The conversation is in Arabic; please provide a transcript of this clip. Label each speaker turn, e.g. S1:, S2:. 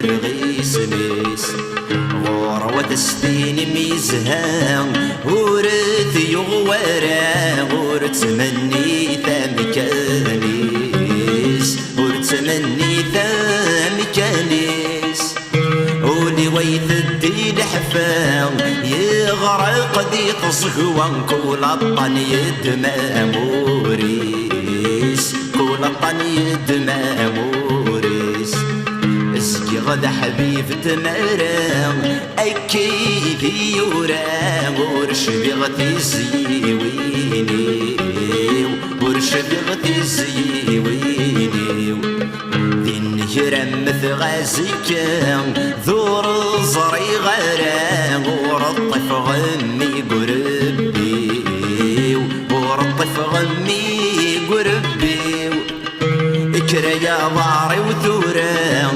S1: غيس ميس غروة ستين ميزها ورث يغورا ورتمني ثمكانيس ورتمني ثمكانيس ولي ويث الدين حفاظ يغرق دي تصغوان كل الطن يدمى موريس كل الطن يدمى موريس اسقي غدا حبيب تمارا اكيد يورا ورش بغتي زيويني ورش بغتي زيويني يرمث غازيكا ذور زري غرا ورطف غمي قربي ورطف غمي قربي اكرا يا ضاري وثورا